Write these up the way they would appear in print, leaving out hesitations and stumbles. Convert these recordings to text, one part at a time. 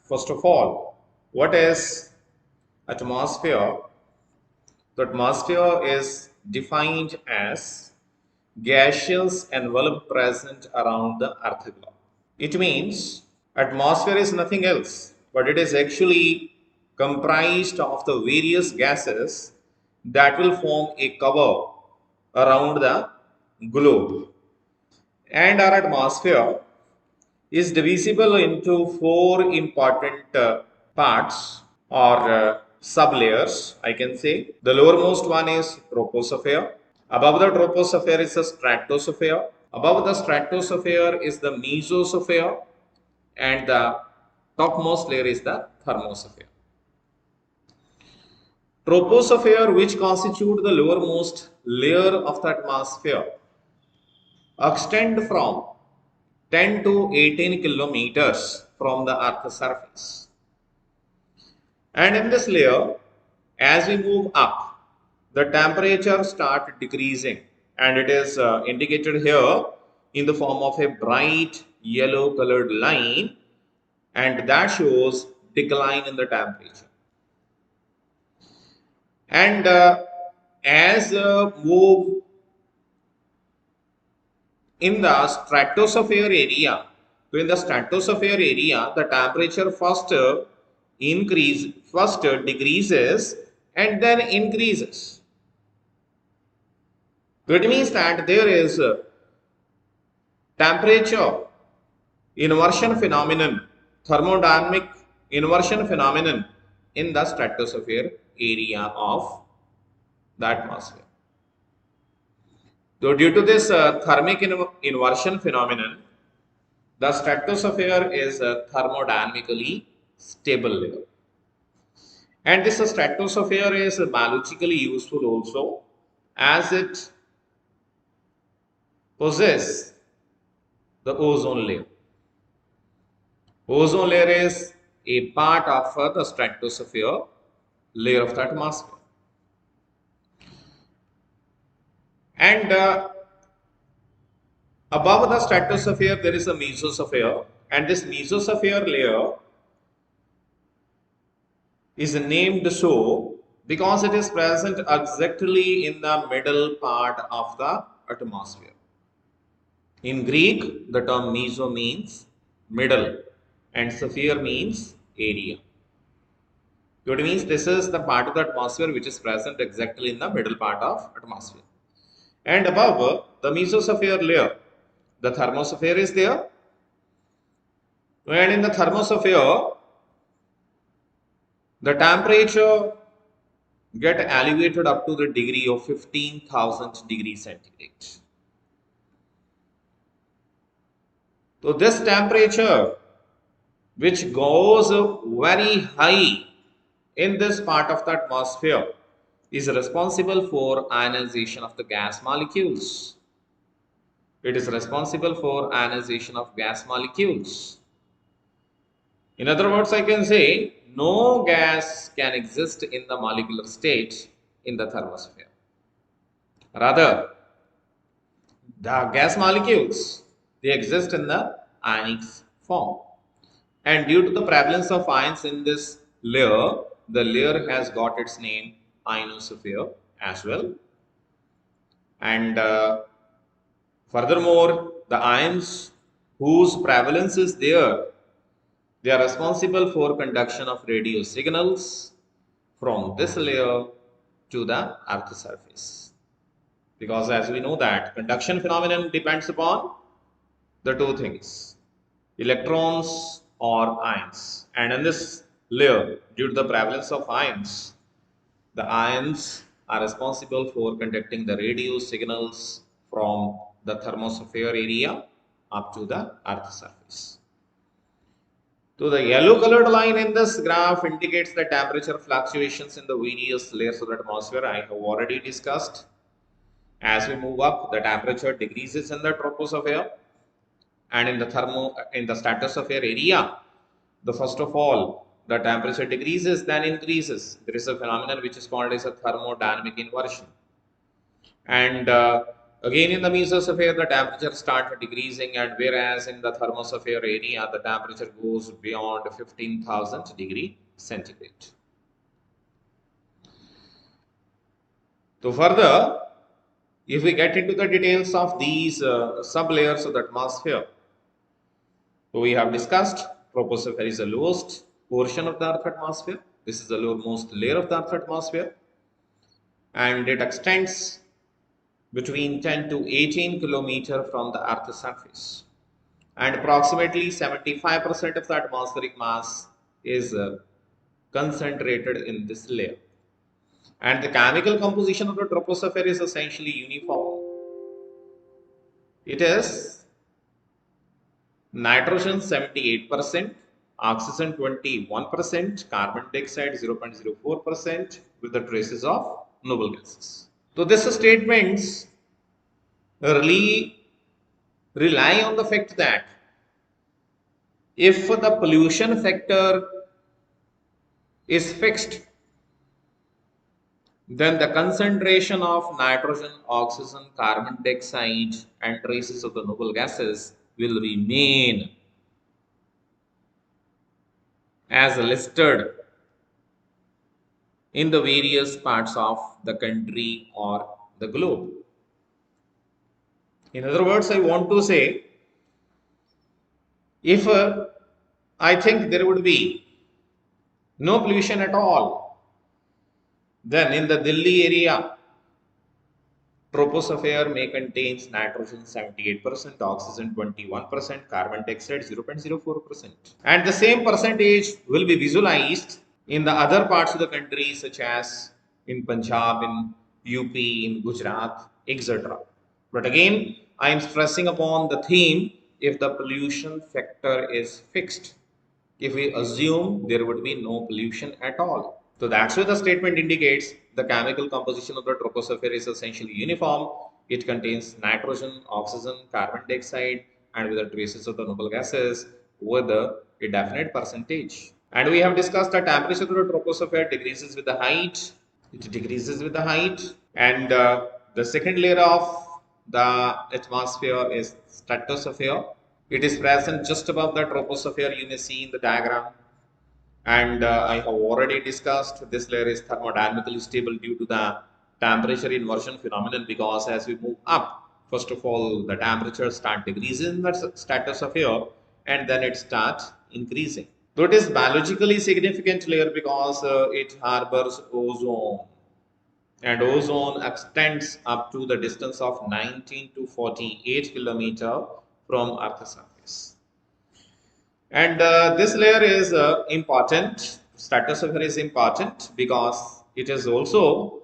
First of all, what is atmosphere? The atmosphere is defined as gaseous envelope present around the earth globe. It means atmosphere is nothing else, but it is actually comprised of the various gases that will form a cover around the globe. And our atmosphere is divisible into four important parts or sublayers, I can say. The lowermost one is troposphere. Above the troposphere is the stratosphere. Above the stratosphere is the mesosphere, and the topmost layer is the thermosphere. Troposphere, which constitute the lowermost layer of the atmosphere, extend from 10 to 18 kilometers from the Earth's surface. And in this layer, as we move up, the temperature start decreasing, and it is indicated here in the form of a bright yellow colored line, and that shows decline in the temperature. And as move in the stratosphere area, so in the stratosphere area, the temperature first decreases and then increases. So it means that there is temperature inversion phenomenon, thermodynamic inversion phenomenon in the stratosphere area of the atmosphere. So due to this thermic inversion phenomenon, the stratosphere is a thermodynamically stable layer. And this stratosphere is biologically useful also, as it possesses the ozone layer. Ozone layer is a part of the stratosphere layer of the atmosphere. And above the stratosphere, there is a mesosphere, and this mesosphere layer is named so because it is present exactly in the middle part of the atmosphere. In Greek, the term meso means middle and sphere means area. So it means this is the part of the atmosphere which is present exactly in the middle part of atmosphere. And above the mesosphere layer, the thermosphere is there. And in the thermosphere, the temperature get elevated up to the degree of 15,000 degrees centigrade. So this temperature, which goes very high in this part of the atmosphere, is responsible for ionization of the gas molecules. It is responsible for ionization of gas molecules. In other words, I can say no gas can exist in the molecular state in the thermosphere. Rather, the gas molecules, they exist in the ionic form. And due to the prevalence of ions in this layer, the layer has got its name ionosphere as well. And furthermore, the ions whose prevalence is there, they are responsible for conduction of radio signals from this layer to the earth surface. Because as we know that conduction phenomenon depends upon the two things, electrons or ions. And in this layer, due to the prevalence of ions, the ions are responsible for conducting the radio signals from the thermosphere area up to the earth surface. So the yellow colored line in this graph indicates the temperature fluctuations in the various layers of the atmosphere. I have already discussed. As we move up, the temperature decreases in the troposphere, and in the stratosphere area, the first of all, the temperature decreases, then increases. There is a phenomenon which is called as a thermodynamic inversion. And Again, in the mesosphere, the temperature starts decreasing, and whereas in the thermosphere area, the temperature goes beyond 15,000 degree centigrade. So further, if we get into the details of these sublayers of the atmosphere, so we have discussed troposphere is the lowest portion of the Earth atmosphere. This is the lowermost layer of the Earth atmosphere, and it extends between 10 to 18 kilometer from the Earth's surface. And approximately 75% of the atmospheric mass is concentrated in this layer. And the chemical composition of the troposphere is essentially uniform. It is nitrogen 78%, oxygen 21%, carbon dioxide 0.04% with the traces of noble gases. So these statements really rely on the fact that if the pollution factor is fixed, then the concentration of nitrogen, oxygen, carbon dioxide, and traces of the noble gases will remain as listed in the various parts of the country or the globe. In other words, I want to say, if I think there would be no pollution at all, then in the Delhi area, troposphere may contains nitrogen 78%, oxygen 21%, carbon dioxide 0.04%. And the same percentage will be visualized in the other parts of the country, such as in Punjab, in UP, in Gujarat, etc. But again, I am stressing upon the theme, if the pollution factor is fixed. If we assume there would be no pollution at all. So that's why the statement indicates the chemical composition of the troposphere is essentially uniform. It contains nitrogen, oxygen, carbon dioxide, and with the traces of the noble gases with a definite percentage. And we have discussed the temperature of the troposphere decreases with the height. It decreases with the height. And the second layer of the atmosphere is stratosphere. It is present just above the troposphere, you may see in the diagram. And I have already discussed this layer is thermodynamically stable due to the temperature inversion phenomenon, because as we move up, first of all, the temperature start decreasing in the stratosphere and then it starts increasing. So it is biologically significant layer because it harbors ozone, and ozone extends up to the distance of 19 to 48 kilometer from Earth's surface. And this layer is important. Stratosphere is important because it is also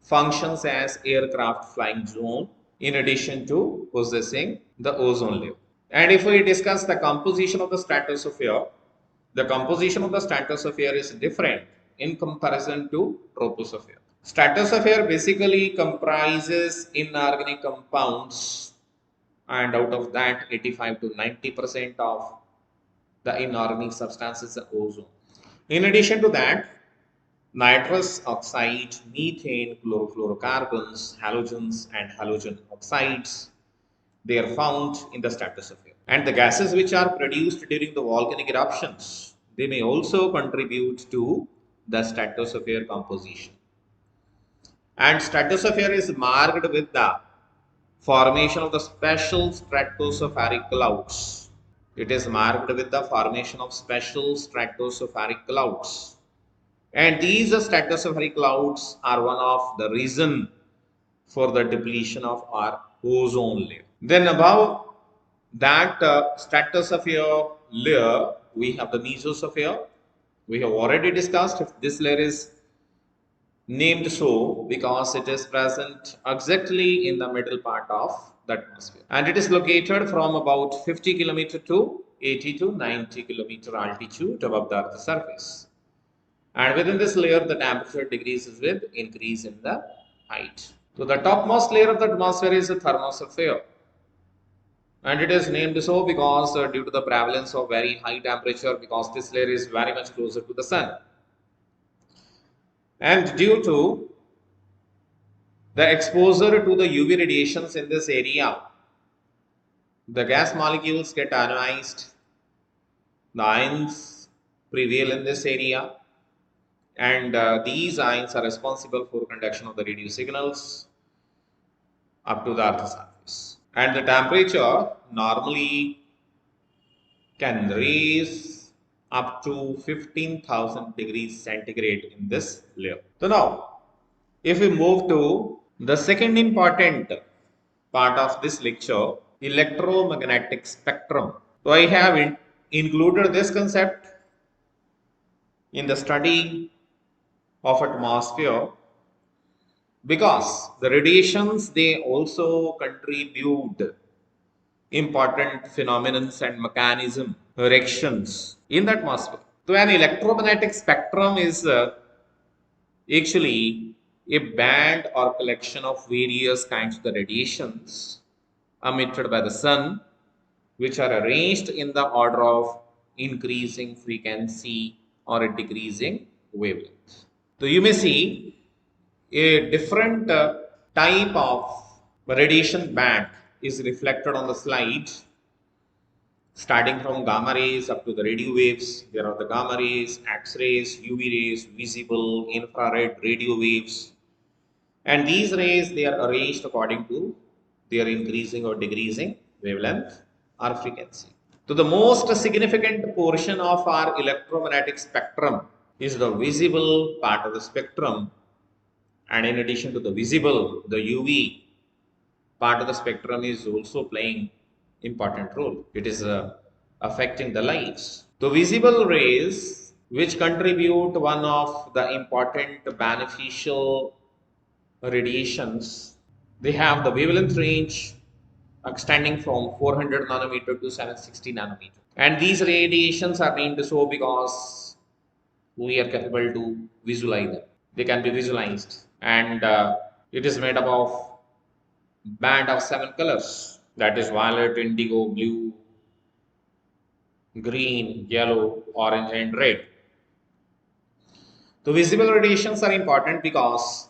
functions as aircraft flying zone in addition to possessing the ozone layer. And if we discuss the composition of the stratosphere, the composition of the stratosphere is different in comparison to troposphere. Stratosphere basically comprises inorganic compounds, and out of that 85 to 90% of the inorganic substances are ozone. In addition to that, nitrous oxide, methane, chlorofluorocarbons, halogens, and halogen oxides, they are found in the stratosphere. And the gases which are produced during the volcanic eruptions, they may also contribute to the stratosphere composition. And stratosphere is marked with the formation of the special stratospheric clouds. It is marked with the formation of special stratospheric clouds. And these stratospheric clouds are one of the reason for the depletion of our ozone layer. Then above that stratosphere layer, we have the mesosphere. We have already discussed if this layer is named so because it is present exactly in the middle part of the atmosphere, and it is located from about 50 kilometer to 80 to 90 kilometer altitude above the Earth's surface. And within this layer, the temperature decreases with increase in the height. So the topmost layer of the atmosphere is the thermosphere, and it is named so because due to the prevalence of very high temperature, because this layer is very much closer to the sun, and due to The exposure to the UV radiations in this area, the gas molecules get ionized, the ions prevail in this area, and these ions are responsible for conduction of the radio signals up to the Earth's surface. And the temperature normally can raise up to 15,000 degrees centigrade in this layer. So now, if we move to the second important part of this lecture, electromagnetic spectrum. So I have included this concept in the study of atmosphere because the radiations, they also contribute important phenomena and mechanism reactions in the atmosphere. So an electromagnetic spectrum is actually a band or collection of various kinds of the radiations emitted by the sun, which are arranged in the order of increasing frequency or a decreasing wavelength. So you may see a different type of radiation band is reflected on the slide, starting from gamma rays up to the radio waves. There are the gamma rays, X-rays, UV rays, visible, infrared, radio waves. And these rays, they are arranged according to their increasing or decreasing wavelength or frequency. So the most significant portion of our electromagnetic spectrum is the visible part of the spectrum. And in addition to the visible, the UV part of the spectrum is also playing important role. It is affecting the lives. The visible rays, which contribute one of the important beneficial radiations, they have the wavelength range extending from 400 nanometer to 760 nanometer. And these radiations are named so because we are capable to visualize them. They can be visualized, and it is made up of band of 7 colors, that is violet, indigo, blue, green, yellow, orange, and red. The visible radiations are important because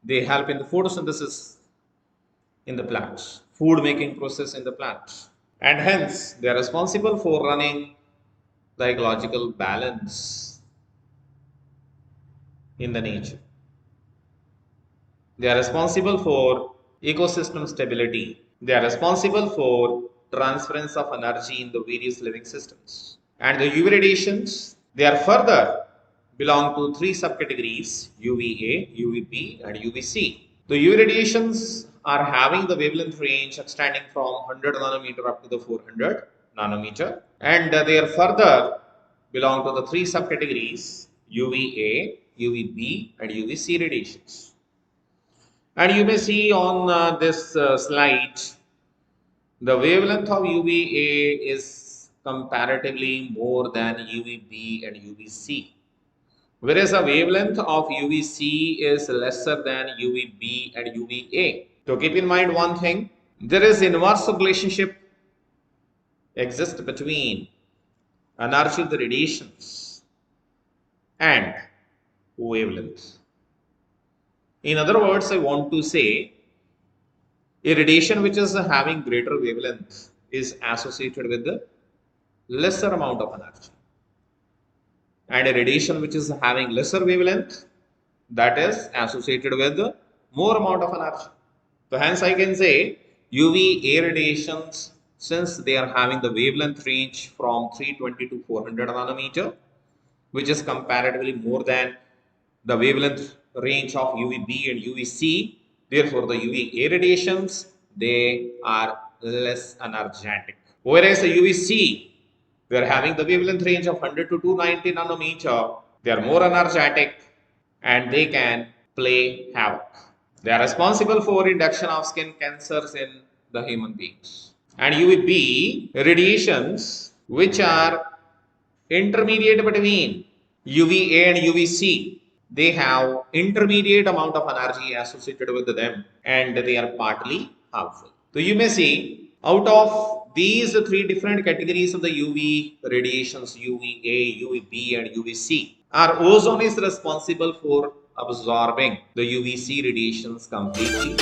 they help in the photosynthesis in the plants, food making process in the plants, and hence they are responsible for running the ecological balance in the nature. They are responsible for ecosystem stability. They are responsible for transference of energy in the various living systems. And the UV radiations, they are further belong to 3 subcategories: UVA, UVB, and UVC. The UV radiations are having the wavelength range extending from 100 nanometer up to the 400 nanometer, and they are further belong to the 3 subcategories: UVA, UVB, and UVC radiations. And you may see on this slide, the wavelength of UVA is comparatively more than UVB and UVC, whereas the wavelength of UVC is lesser than UVB and UVA. So keep in mind one thing, there is inverse relationship exists between energy of the radiations and wavelength. In other words, I want to say a radiation which is having greater wavelength is associated with the lesser amount of energy, and a radiation which is having lesser wavelength, that is associated with the more amount of energy. So hence I can say UVA radiations, since they are having the wavelength range from 320 to 400 nanometer, which is comparatively more than the wavelength range of UVB and UVC, therefore the UVA radiations, they are less energetic. Whereas the UVC, they are having the wavelength range of 100 to 290 nanometer, they are more energetic and they can play havoc. They are responsible for induction of skin cancers in the human beings. And UVB radiations, which are intermediate between UVA and UVC, they have intermediate amount of energy associated with them and they are partly harmful. So you may see out of these 3 different categories of the UV radiations, UVA, UVB and UVC, our ozone is responsible for absorbing the UVC radiations completely.